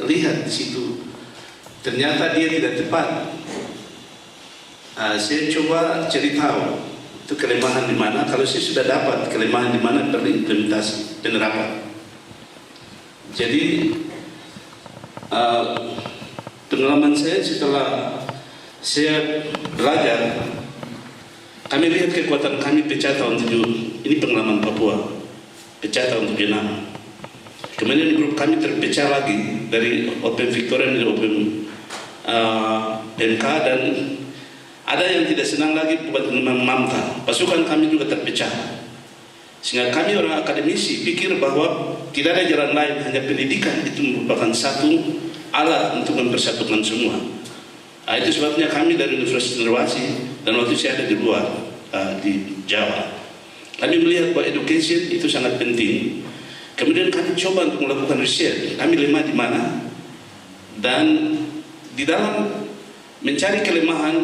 lihat di situ ternyata dia tidak tepat. Saya coba cari tahu itu kelemahan di mana. Kalau saya sudah dapat kelemahan di mana, perlu implementasi penerapan. Jadi pengalaman saya setelah saya belajar, kami lihat kekuatan kami pecah tahun 7. Ini pengalaman Papua, pecah tahun 76. Kemudian grup kami terpecah lagi dari Open Victoria menjadi Open MK, dan ada yang tidak senang lagi buat Mamta. Pasukan kami juga terpecah. Sehingga kami orang akademisi pikir bahwa tidak ada jalan lain, hanya pendidikan itu merupakan satu alat untuk mempersatukan semua. Itu sebabnya kami dari Universitas Cenderawasih, dan waktu saya ada di luar, di Jawa, kami melihat bahwa education itu sangat penting. Kemudian kami coba untuk melakukan riset, kami lemah di mana, dan di dalam mencari kelemahan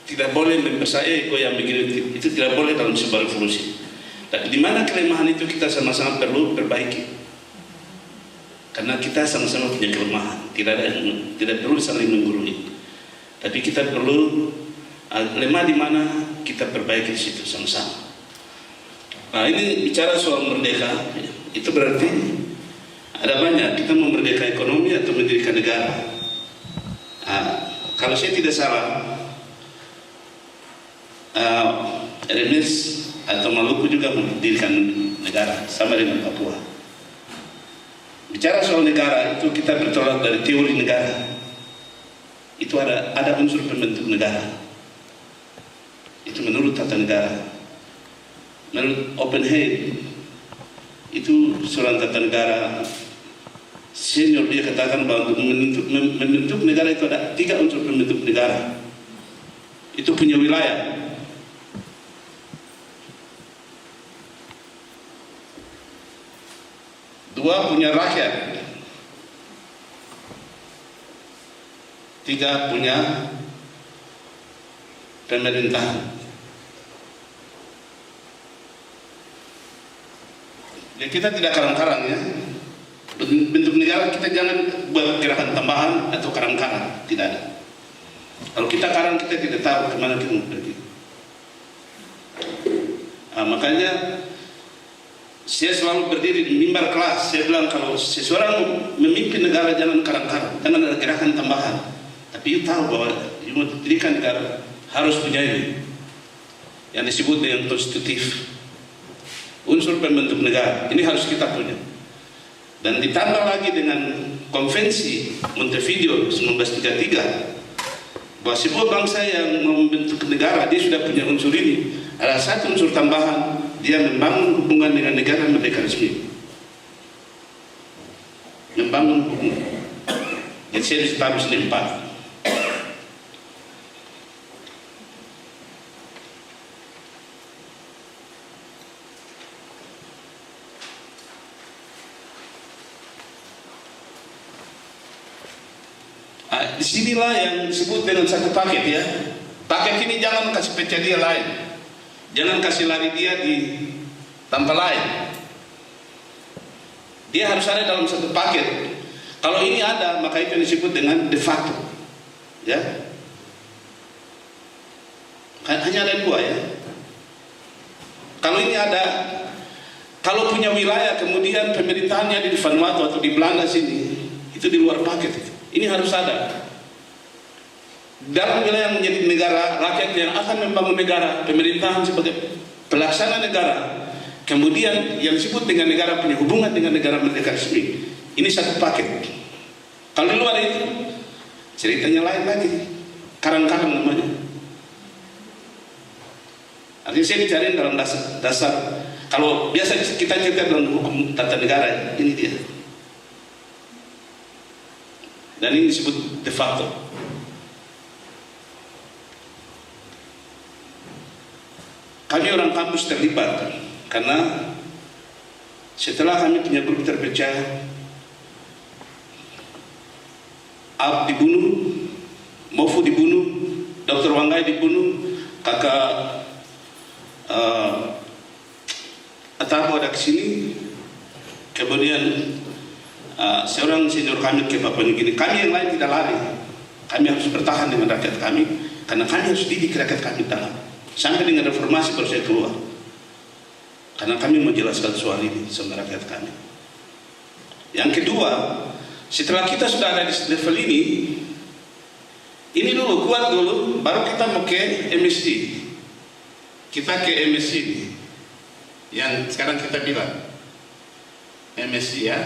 tidak boleh mempersayai yang begini, itu tidak boleh dalam sebuah revolusi. Tapi di mana kelemahan itu kita sama-sama perlu perbaiki, karena kita sama-sama punya kelemahan, tidak perlu saling menggurui, tapi kita perlu lemah di mana kita perbaiki di situ sama-sama. Nah, ini bicara soal merdeka, itu berarti ada banyak, kita mau merdeka ekonomi atau mendirikan negara. Kalau saya tidak salah, RMS atau Maluku juga mendirikan negara sama dengan Papua. Bicara soal negara itu kita bertolak dari teori negara. Itu ada unsur pembentuk negara. Itu menurut tata negara. Menurut Oppenheim, itu seorang tata negara senior, dia katakan bahwa untuk membentuk negara itu ada 3 unsur pembentuk negara. Itu punya wilayah, dua punya rakyat, 3 punya pemerintahan. Ya, kita tidak karang-karang ya. Bentuk negara kita jangan buat gerakan tambahan atau karang-karang, tidak ada. Kalau kita karang, kita tidak tahu kemana kita mau pergi. Makanya saya selalu berdiri di mimbar kelas, saya bilang kalau seseorang memimpin negara jangan karang-karang, jangan ada gerakan tambahan. Tapi you tahu bahwa you mau dirikan negara harus punya ini yang disebut dengan konstitutif, unsur pembentuk negara. Ini harus kita punya. Dan ditambah lagi dengan konvensi Montevideo 1933 bahwa sebuah bangsa yang membentuk negara dia sudah punya unsur ini. Ada satu unsur tambahan, dia membangun hubungan dengan negara merdeka resmi, membangun hubungan. Jadi saya harus lempat. Disinilah yang disebut dengan satu paket ya. Paket ini jangan kasih pecah dia lain, jangan kasih lari dia di tanpa lain. Dia harus ada dalam satu paket. Kalau ini ada, maka itu disebut dengan de facto ya. Hanya ada 2 ya. Kalau ini ada, kalau punya wilayah kemudian pemerintahannya di Vanuatu atau di Belanda sini, itu di luar paket itu. Ini harus ada. Dalam wilayah yang menjadi negara, rakyat yang akan membangun negara, pemerintahan sebagai pelaksana negara, kemudian yang disebut dengan negara punya hubungan dengan negara merdeka resmi. Ini satu paket. Kalau di luar itu ceritanya lain lagi, karang-karang namanya. Artinya saya bicarain dalam dasar. Kalau biasa kita cerita dalam hukum tata negara, ini dia. Dan ini disebut de facto. Kami orang kampus terlibat karena setelah kami punya grup terpecah, Ab dibunuh, Mofu dibunuh, Dr. Wanggai dibunuh, kakak Atabo ada kesini, kemudian seorang senior kami ke Papua Nugini, kami yang lain tidak lari. Kami harus bertahan dengan rakyat kami, karena kami harus didik rakyat kami dalam. Sampai dengan reformasi baru saya keluar. Karena kami menjelaskan soal ini sama rakyat kami. Yang kedua, setelah kita sudah ada di level ini dulu kuat dulu, baru kita mau ke MSD. Kita ke MSD ini, yang sekarang kita bilang MSD ya.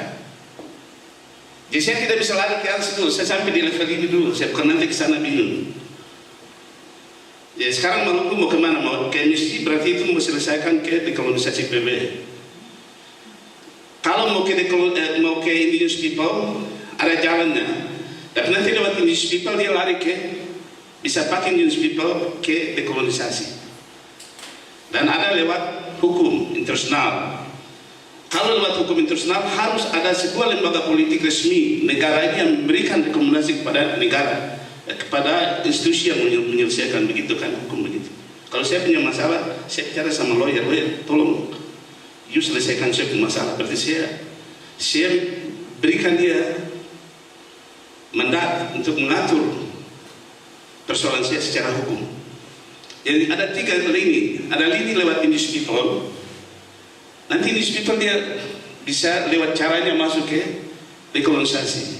Jadi saya tidak bisa lari ke ALSI dulu, saya sampai di level ini dulu, saya bukan nanti ke sana bingung. Jadi sekarang Maluku mau kemana? Mau ke MSD, berarti itu mau selesaikan ke dekolonisasi PB. Kalau mau ke Indigenous People, ada jalannya. Tapi nanti lewat Indigenous People dia lari bisa pakai Indigenous People ke dekolonisasi. Dan ada lewat hukum internasional. Kalau lewat hukum internasional harus ada sebuah lembaga politik resmi negara ini yang memberikan rekomendasi kepada negara, kepada institusi yang menyelesaikan begitu kan, hukum begitu. Kalau saya punya masalah, saya bicara sama lawyer, tolong you selesaikan saya punya masalah. Berarti saya berikan dia mandat untuk mengatur persoalan saya secara hukum. Jadi ada 3 lini. Ada lini lewat Indigenous People. Nanti Indigenous People dia bisa lewat caranya masuk ke dekolonisasi.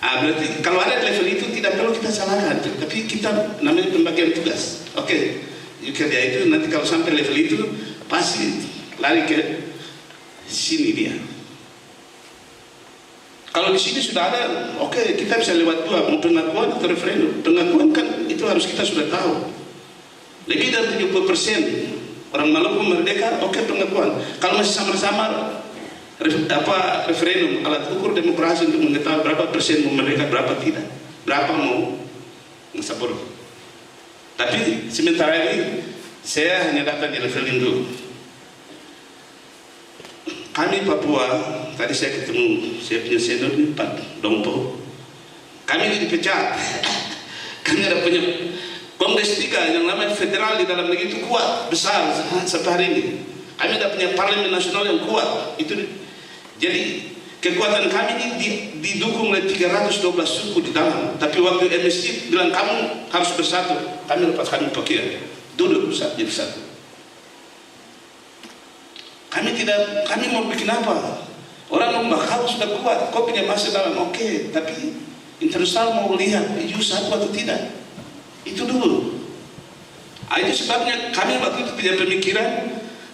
Berarti kalau ada level itu tidak perlu kita salahkan, tapi kita namanya pembagian tugas. Oke, kerja itu nanti kalau sampai level itu pasti lari ke sini dia. Kalau di sini sudah ada, oke, kita bisa lewat 2, mau pengakuan atau referendum. Pengakuan kan itu harus kita sudah tahu. Lebih dari 70% orang Maluku merdeka, oke, pengakuan. Kalau masih sama-sama referendum, alat ukur demokrasi untuk mengetahui berapa persen mau merdeka, berapa tidak, berapa mau sabur. Tapi sementara ini saya hanya datang di level itu. Kami Papua, tadi saya ketemu saya punya senior ini Pak Dompo. Kami dipecat. Kami ada punya Kongres 3 yang namanya federal di dalam negeri itu kuat, besar sampai hari ini. Kami ada punya parlemen nasional yang kuat. Itu jadi kekuatan kami ini didukung oleh 312 suku di dalam. Tapi waktu MSC bilang kamu harus bersatu, kami lepas kami pakai duduk jadi satu. Kami mau bikin apa? Orang membakar sudah kuat, kau punya masa dalam, oke, tapi internasional mau lihat, you satu atau tidak. Itu dulu. Itu sebabnya kami waktu itu punya pemikiran,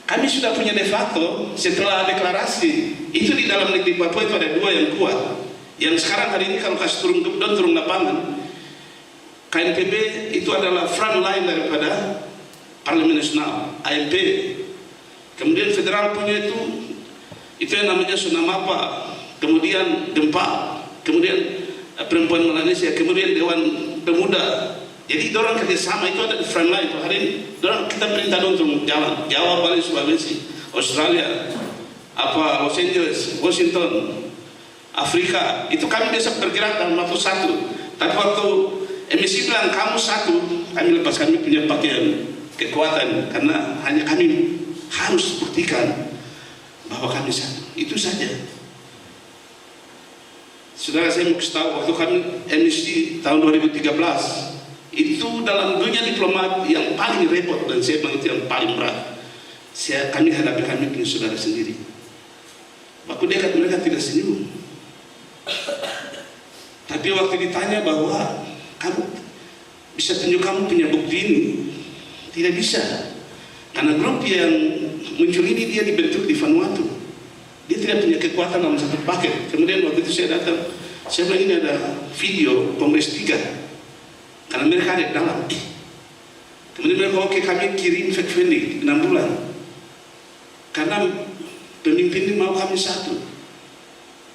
kami sudah punya de facto setelah deklarasi. Itu di dalam negeri Papua itu ada 2 yang kuat. Yang sekarang hari ini kalau kasih turun lapangan, KNPB itu adalah front line daripada Parlemen Nasional, AMP. Kemudian federal punya itu yang namanya Sunamapa, kemudian Gempa, kemudian Perempuan Melanesia, kemudian Dewan Pemuda. Jadi orang kerjasama itu ada di front line. Hari ini kita perintah untuk jalan Jawa, Bali, Sulawesi, Australia, Los Angeles, Washington, Afrika. Itu kami biasa bergerak dalam waktu satu. Tapi waktu emisi bilang kamu satu, kami lepas, kami punya pakaian kekuatan karena hanya kami harus buktikan bahwa kami satu. Itu saja. Saudara, saya mau kasih tahu waktu kami MSD tahun 2013. Itu dalam dunia diplomat yang paling repot, dan saya bilang itu yang paling berat. Kami hadapi kami punya saudara sendiri. Waktu dekat mereka tidak senyum. Tapi waktu ditanya bahwa kamu bisa tunjuk kamu punya bukti ini, tidak bisa. Karena grup yang muncul ini dia dibentuk di Vanuatu. Dia tidak punya kekuatan dalam satu paket. Kemudian waktu itu saya datang, saya bilang ini ada video Kongres 3. Karena mereka ada di dalam. Kemudian mereka oke, kami kirim fake funding 6 bulan. Karena pemimpin ini mau kami satu.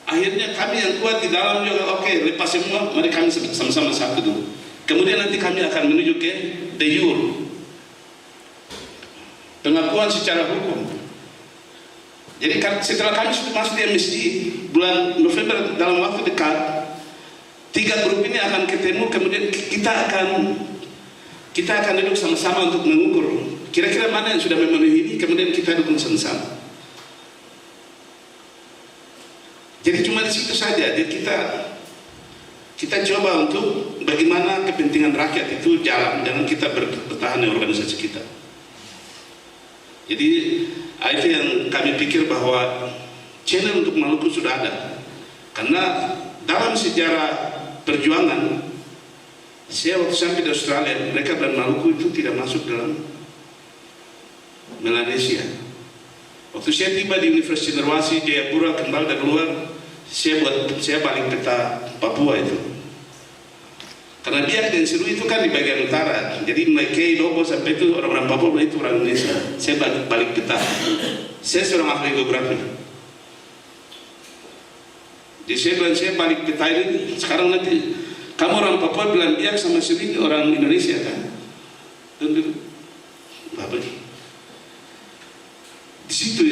Akhirnya kami yang kuat di dalam juga oke, lepas semua, mari kami sama-sama satu dulu. Kemudian nanti kami akan menuju ke de jure, pengakuan secara hukum. Jadi setelah kami sudah masuk di MSD bulan November, dalam waktu dekat 3 grup ini akan ketemu. Kemudian kita akan duduk sama-sama untuk mengukur kira-kira mana yang sudah memenuhi ini, kemudian kita dukung sama-sama. Jadi cuma di situ saja. Jadi kita coba untuk bagaimana kepentingan rakyat itu jalan, jangan kita bertahan di organisasi kita. Jadi itu yang kami pikir bahwa channel untuk Maluku sudah ada. Karena dalam sejarah perjuangan, saya waktu sampai di Australia, mereka dan Maluku itu tidak masuk dalam Melanesia. Waktu saya tiba di Universitas Cendrawasih Jayapura, kembali dari luar, saya balik peta Papua itu. Karena Biak dan Seru itu kan di bagian utara, jadi Maikei, Lobo sampai itu orang-orang Papua itu orang Indonesia. Saya balik peta. Saya seorang ahli geografi. Jadi saya bilang saya balik peta ini sekarang nanti kamu orang Papua bilang Biak sama Seru ini orang Indonesia kan? Apa ini? Di situ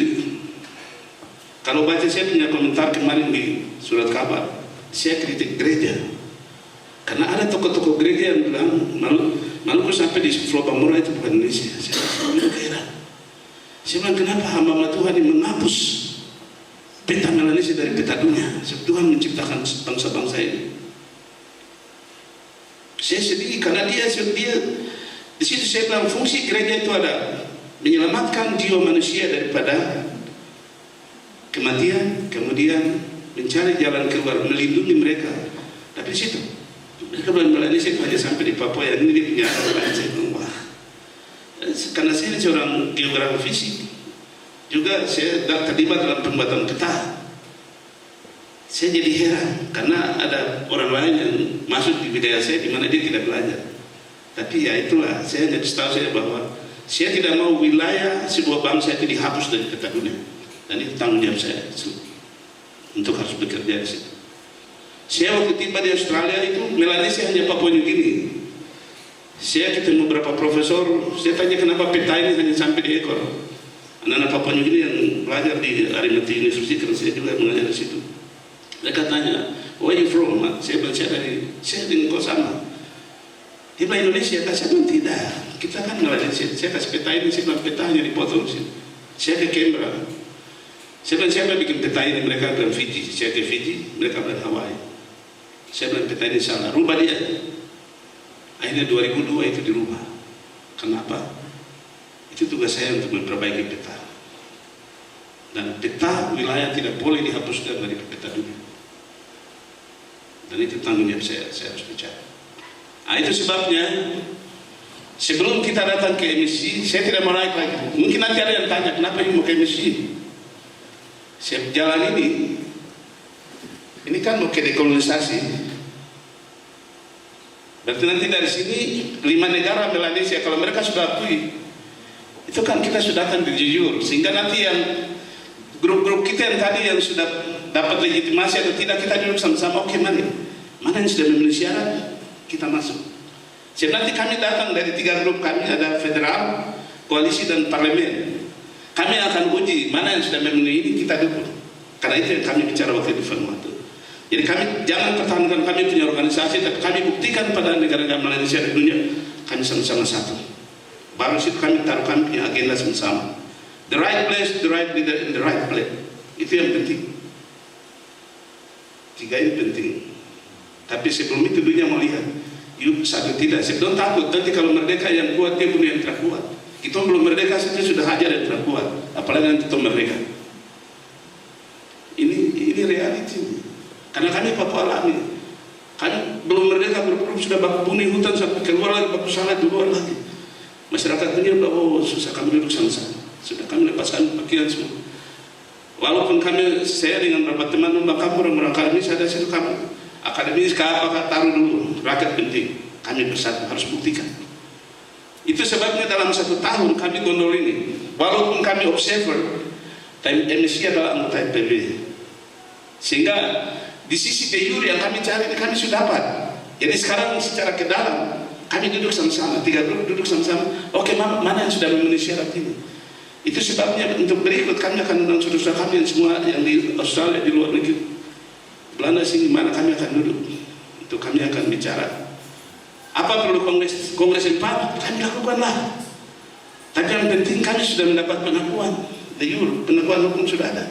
kalau baca saya punya komentar kemarin di surat kabar, saya kritik gereja. Karena ada tokoh-tokoh gereja yang bilang Maluku sampai di Pulau Pamora itu bukan Indonesia. Saya heran. Saya bilang kenapa hamba Tuhan ini menghapus peta Melanesia dari peta dunia? Sebab Tuhan menciptakan bangsa-bangsa ini. Saya sedih karena dia di situ saya bilang fungsi gereja itu ada menyelamatkan jiwa manusia daripada kematian, kemudian mencari jalan keluar, melindungi mereka. Tapi di situ mereka bilang Melanesia itu hanya sampai di Papua, yang ini dia punya orang. Saya bilang wah, karena saya seorang geografi fisik, juga saya terlibat dalam pembuatan peta. Saya jadi heran karena ada orang lain yang masuk di wilayah saya di mana dia tidak belajar. Tapi ya itulah, saya hanya tahu saya bahwa saya tidak mau wilayah sebuah bangsa itu dihapus dari peta dunia, dan itu tanggung jawab saya untuk harus bekerja di situ. Saya waktu tiba di Australia itu Melanesia hanya Papua New Guinea. Saya ketemu beberapa profesor, saya tanya kenapa peta ini hanya sampai di ekor. Anak-anak Papua New Guinea yang belajar di Arimati University, karena saya juga mengajar di situ. Mereka tanya, where you from? Saya bilang saya dengan kau sama. Dia bilang Indonesia, saya bilang tidak. Kita kan Melanesia. Saya kasih peta ini, saya bilang peta hanya dipotong sini. Saya ke Canberra. Saya bilang siapa bikin peta ini? Mereka bilang Fiji. Saya ke Fiji, mereka bilang Hawaii. Saya bilang peta ini salah, rubah dia. Akhirnya 2002 itu dirubah. Kenapa? Itu tugas saya untuk memperbaiki peta. Dan peta wilayah tidak boleh dihapuskan dari peta dunia. Dan itu tanggung jawab saya harus bicara. Nah itu sebabnya sebelum kita datang ke emisi, saya tidak mau naik lagi. Mungkin nanti ada yang tanya, kenapa ini mau ke emisi? Saya jalan ini kan mau ke dekolonisasi. Berarti nanti dari sini 5 negara Melanesia, kalau mereka sudah akui, itu kan kita sudah akan dijujur. Sehingga nanti yang grup-grup kita yang tadi yang sudah dapat legitimasi atau tidak, kita duduk sama-sama, oke mana yang sudah memenuhi syarat, kita masuk. Sebab nanti kami datang dari 3 grup kami, ada federal, koalisi dan parlemen. Kami akan uji mana yang sudah memenuhi ini, kita dukung. Karena itu yang kami bicara waktu di Vanuatu. Jadi kami jangan pertahankan kami punya organisasi, tapi kami buktikan pada negara-negara Malaysia di dunia kami sama-sama satu. Baru situ kami taruh kami punya agenda sama-sama. The right place, the right leader, in the right place. Itu yang penting. 3 ini penting. Tapi sebelum itu dunia mau lihat, yuk satu tidak. Sebelum takut nanti kalau merdeka yang kuat dia punya yang terkuat. Kita belum merdeka saja sudah hajar yang terkuat. Apalagi nanti kita merdeka. Ini reality. Karena kami Papua alami, kami belum merdeka berpuluh sudah baku bunuh hutan sampai keluar lagi, baku salah di luar lagi. Masyarakat dunia bahwa susah kami duduk sama-sama. Sudah kami lepaskan pakaian semua. Walaupun saya dengan beberapa teman kamu orang-orang akademis ada situ kamu akademis apa taruh dulu, rakyat penting. Kami bersatu harus buktikan. Itu sebabnya dalam 1 tahun kami gondol ini, walaupun kami observer, emisi adalah anggota PB. Sehingga di sisi de jure yang kami cari, kami sudah dapat. Jadi sekarang secara ke dalam, kami duduk sama-sama, 3 grup duduk sama-sama. Oke, mana yang sudah memenuhi syarat ini? Itu sebabnya untuk berikut kami akan undang saudara kami yang semua yang di Australia, di luar negeri, Belanda sini, mana kami akan duduk. Itu kami akan bicara. Apa perlu kongres 4? Kami lakukanlah. Tapi yang penting kami sudah mendapat pengakuan de jure, pengakuan hukum sudah ada.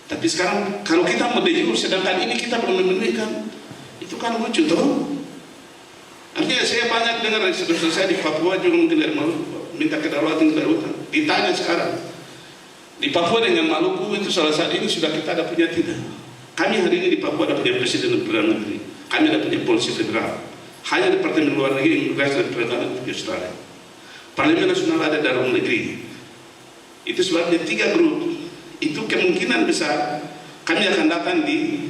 Tapi sekarang kalau kita mau de jure, sedangkan ini kita belum memenuhikan, itu kan lucu toh. Artinya saya banyak dengar dari saudara saya di Papua juga mungkin dari Maluku minta kedaulatan kelautan. Ditanya sekarang di Papua dengan Maluku itu salah satu ini sudah kita ada punya tidak? Kami hari ini di Papua ada punya presiden dan perdana menteri. Kami ada punya polisi federal. Hanya Departemen Luar Negeri, Imigrasi dan Perdagangan di Australia. Parlemen Nasional ada dalam negeri. Itu sebabnya 3 grup. Itu kemungkinan besar kami akan datang di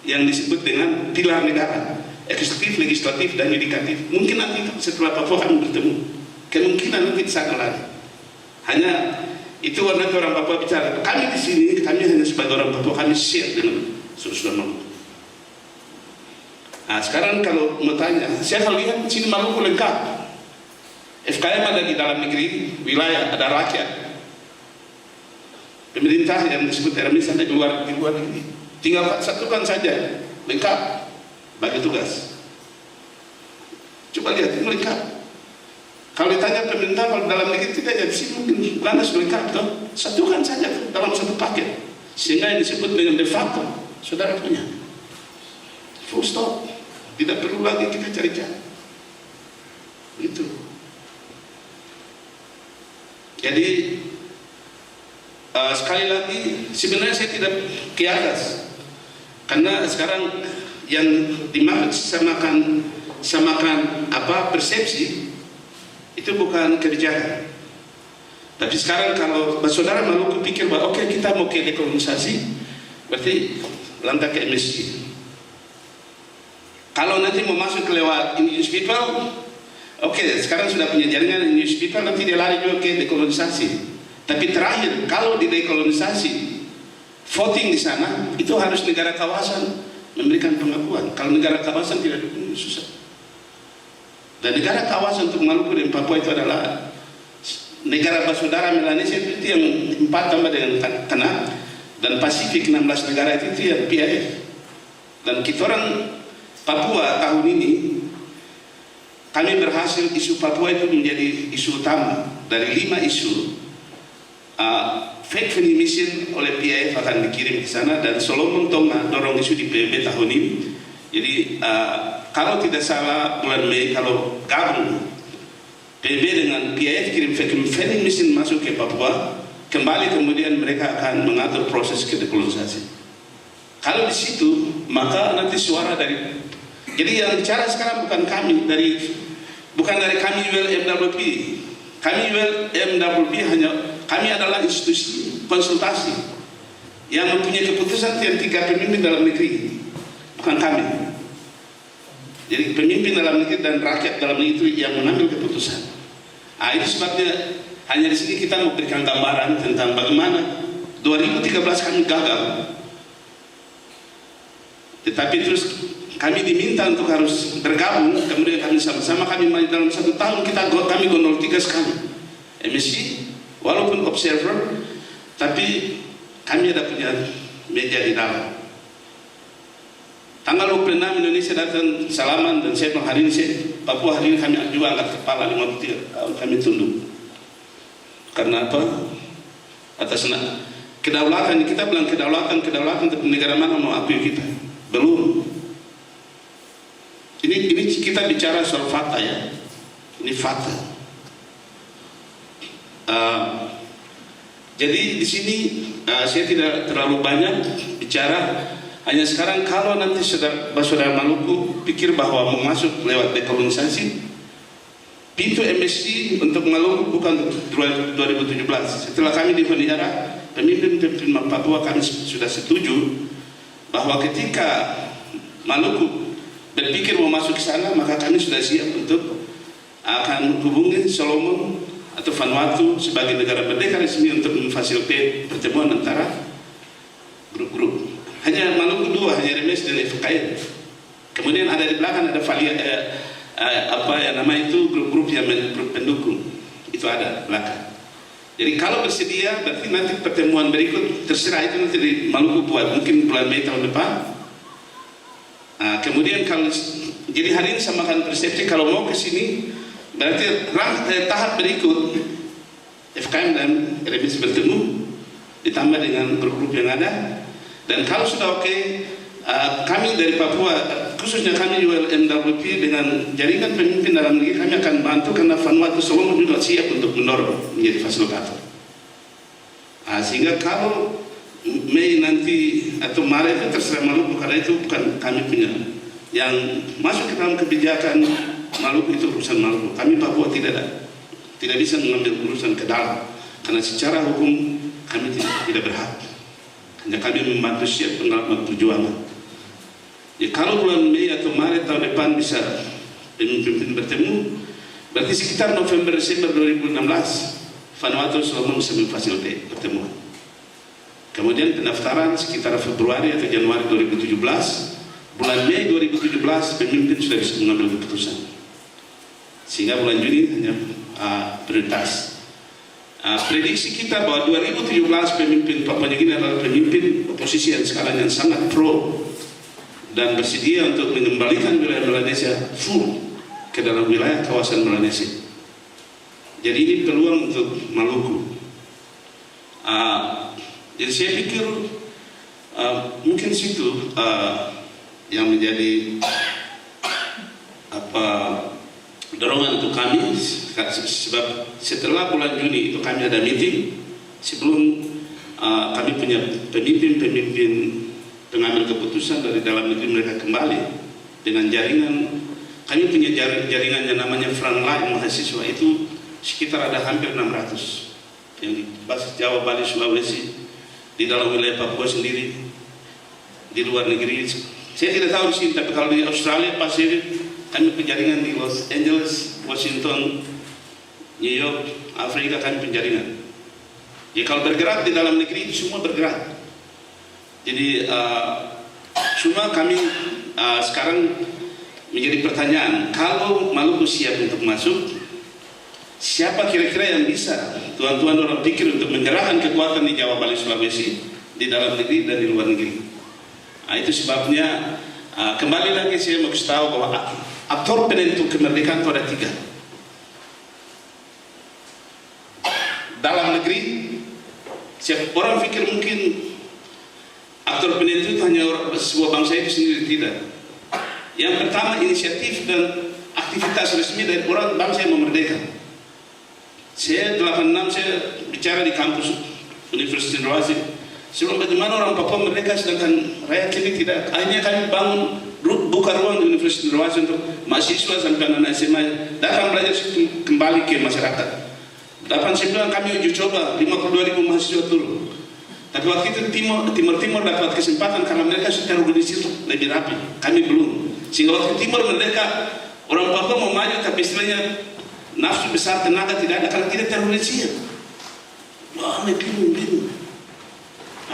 yang disebut dengan pilar negara, eksekutif, legislatif, dan yudikatif. Mungkin nanti setelah Papua kami bertemu. Kemungkinan nanti di sana lagi. Hanya itu warna orang Papua bicara. Kami di sini, kami hanya sebagai orang Papua, kami share dengan saudara Maluku. Nah, sekarang kalau mau tanya, saya kalau lihat di sini Maluku lengkap. FKM ada di dalam negeri, wilayah, ada rakyat. Pemerintah yang disebut RMIS ada di luar negeri. Tinggal satukan saja, lengkap bagi tugas. Coba lihat, ini lengkap. Kalau ditanya pemerintah kalau dalam negeri tidak, ya di sini mungkin lantas lengkap toh. Satukan saja dalam satu paket, sehingga yang disebut dengan de facto saudara punya. Full stop, tidak perlu lagi kita cari-cari. Itu. Jadi sekali lagi sebenarnya saya tidak ke atas, karena sekarang yang dimaksud samakan apa persepsi itu bukan kebijakan. Tapi sekarang kalau saudara Maluku pikir bahwa oke, kita mau ke dekolonisasi, berarti lantak ke MSC. Kalau nanti mau masuk lewat indigenous people, oke, sekarang sudah punya jaringan indigenous people, nanti dia lari juga ke dekolonisasi. Tapi terakhir, kalau di dekolonisasi, voting di sana itu harus negara kawasan memberikan pengakuan. Kalau negara kawasan tidak dukung, susah. Dan negara kawasan untuk Maluku dan Papua itu adalah negara bersaudara Melanesia, itu yang 4 tambah dengan Tanah, dan Pasifik 16 negara itu yang PAF. Dan kita orang Papua tahun ini kami berhasil isu Papua itu menjadi isu utama. Dari 5 isu, fake vending machine oleh PAF akan dikirim ke sana, dan Solomon Tonga dorong isu di PBB tahun ini. Jadi kalau tidak salah bulan Mei, kalau gabung PBB dengan PAF kirim fake vending machine masuk ke Papua, kembali kemudian mereka akan mengatur proses kedekolonisasi. Kalau di situ, maka nanti suara dari, jadi yang bicara sekarang bukan kami dari kami ULMWP. Kami ULMWP hanya, kami adalah institusi konsultasi yang mempunyai keputusan yang 3 pemimpin dalam negeri, bukan kami. Jadi pemimpin dalam negeri dan rakyat dalam negeri itu yang mengambil keputusan. Itu sebabnya hanya di sini kita memberikan gambaran tentang bagaimana 2013 kami gagal. Tetapi terus kami diminta untuk harus bergabung, kemudian kami sama-sama kami dalam 1 tahun kami gondol 3 sekali. MSC walaupun observer, tapi kami ada punya meja di dalam. Tanggal 26 Indonesia datang salaman, dan saya bilang hari ini Papua hari ini kami juga angkat kepala 53 tahun kami tunduk. Karena apa? Atas kedaulatan, kita bilang kedaulatan tapi negara mana mau akui kita? Belum. Ini kita bicara soal fakta ya. Ini fakta. Jadi di sini saya tidak terlalu banyak bicara. Hanya sekarang kalau nanti saudara Maluku pikir bahwa mau masuk lewat dekolonisasi, pintu MSC untuk Maluku bukan 2017. Setelah kami di penjara, pemimpin Papua kami sudah setuju bahwa ketika Maluku berpikir mau masuk ke sana, maka kami sudah siap untuk akan hubungi Solomon atau Vanuatu sebagai negara merdeka resmi untuk memfasilitasi pertemuan antara grup-grup. Hanya Maluku 2, hanya RMS dan FKM. Kemudian ada di belakang ada grup-grup yang grup pendukung. Itu ada belakang. Jadi kalau bersedia, berarti nanti pertemuan berikut terserah itu nanti di Maluku buat, mungkin bulan Mei tahun depan. Kemudian kalau jadi hari ini samakan persepsi, kalau mau ke sini berarti tahap berikut FKM dan RMS bertemu, ditambah dengan grup-grup yang ada. Dan kalau sudah oke, kami dari Papua, khususnya kami ULMWP dengan jaringan pemimpin dalam negeri, kami akan bantu karena Vanuatu semua juga siap untuk mendorong menjadi fasilitator. Sehingga kalau Mei nanti atau Maret itu terserah Maluku, karena itu bukan kami punya. Yang masuk ke dalam kebijakan Maluku itu urusan Maluku. Kami Papua tidak bisa mengambil urusan ke dalam, karena secara hukum kami tidak berhak. Hanya kami membantu siap pengalaman perjuangan. Ya, kalau bulan Mei atau Maret tahun depan bisa pemimpin bertemu, berarti sekitar November Desember 2016 Vanuatu Solomon bisa memfasilitasi pertemuan. Kemudian pendaftaran sekitar Februari atau Januari 2017, bulan Mei 2017 pemimpin sudah bisa mengambil keputusan. Sehingga bulan Juni hanya prioritas. Prediksi kita bahwa 2017 pemimpin Papua Nugini adalah pemimpin oposisi yang sekarang yang sangat pro dan bersedia untuk mengembalikan wilayah Melanesia full ke dalam wilayah kawasan Melanesia. Jadi ini peluang untuk Maluku. Jadi saya pikir mungkin situ yang menjadi dorongan untuk kami, sebab setelah bulan Juni itu kami ada meeting sebelum kami punya pemimpin pengambil keputusan dari dalam negeri mereka kembali dengan jaringan. Kami punya jaringan yang namanya Frontline mahasiswa, itu sekitar ada hampir 600 yang di basis Jawa, Bali, Sulawesi, di dalam wilayah Papua sendiri, di luar negeri. Saya tidak tahu di sini, tapi kalau di Australia Pasifik kami punya jaringan di Los Angeles, Washington, New York, Afrika kami punya jaringan. Jadi kalau bergerak di dalam negeri semua bergerak. Jadi cuma kami sekarang menjadi pertanyaan, kalau Maluku siap untuk masuk, siapa kira-kira yang bisa tuan-tuan orang pikir untuk menggerakkan kekuatan di Jawa, Bali, Sulawesi, di dalam negeri dan di luar negeri. Itu sebabnya kembali lagi saya mau kasih tahu bahwa aktor penentu kemerdekaan itu ada 3. Dalam negeri, siapa orang pikir mungkin aktor penentu itu hanya sebuah bangsa itu sendiri, tidak. Yang pertama, inisiatif dan aktivitas resmi dari orang bangsa yang mau merdeka. Saya 86 saya bicara di kampus Universitas Cendrawasih. Sebelum bagaimana orang Papua merdeka sedangkan rakyat ini tidak. Akhirnya kami bangun buka ruang di Universitas Cendrawasih untuk mahasiswa sampai anak SMA datang belajar kembali ke masyarakat. 89 kami uji coba 52.000 mahasiswa turun. Tapi waktu itu Timur dapat kesempatan karena mereka sudah terorganisir lebih rapi. Kami belum. Sehingga waktu Timur merdeka, orang Papua mau maju tapi istilahnya nafsu besar tenaga tidak ada karena tidak terorganisir. Wah, bingung.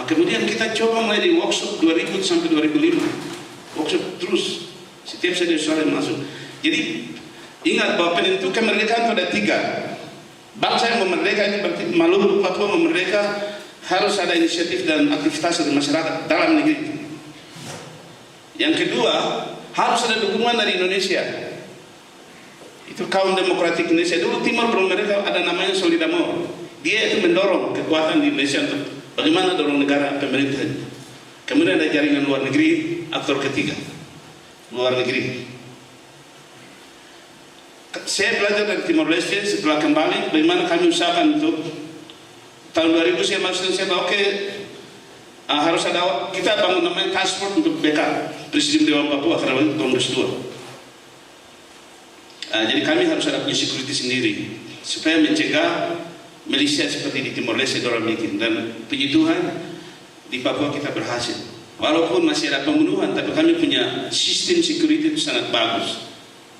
Kemudian kita coba mulai di workshop 2000 sampai 2005. Workshop terus. Setiap saya di Australia masuk. Jadi ingat bahwa penentu kemerdekaan itu ada 3. Bangsa yang memerdeka ini berarti Maluku, Papua memerdeka, harus ada inisiatif dan aktivitas dari masyarakat dalam negeri. Yang kedua, harus ada dukungan dari Indonesia. Itu kaum demokratik Indonesia. Dulu Timur belum mereka ada namanya Solidamor. Dia itu mendorong kekuatan di Indonesia untuk bagaimana dorong negara pemerintah. Kemudian ada jaringan luar negeri, aktor ketiga, luar negeri. Saya belajar dari Timor Leste, setelah kembali bagaimana kami usahakan untuk tahun 2000 saya masuk dan saya tahu harus ada, kita bangun namanya task force untuk backup Presiden Dewan Papua karena itu Kongres 2. Jadi kami harus ada punya security sendiri supaya mencegah milisia seperti di Timor Leste orang bikin. Dan puji Tuhan di Papua kita berhasil. Walaupun masih ada pembunuhan, tapi kami punya sistem security itu sangat bagus.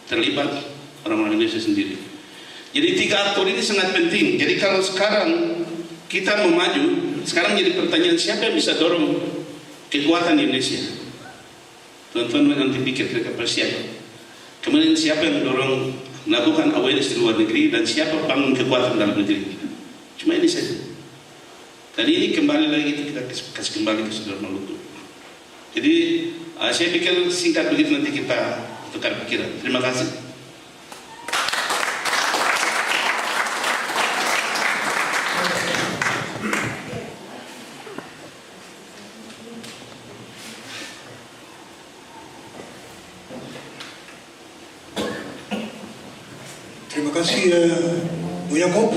Terlibat orang-orang Indonesia sendiri. Jadi 3 aktor ini sangat penting. Jadi kalau sekarang kita mau maju, sekarang jadi pertanyaan siapa yang bisa dorong kekuatan di Indonesia. Teman-teman nanti pikir kira-kira siapa. Kemudian siapa yang mendorong melakukan awareness di luar negeri dan siapa bangun kekuatan dalam negeri. Cuma ini saja. Dan ini kembali lagi kita kasih kembali ke saudara Maluku. Jadi saya pikir singkat begitu nanti kita tukar pikiran. Terima kasih. Terima kasih Bu Yaakob.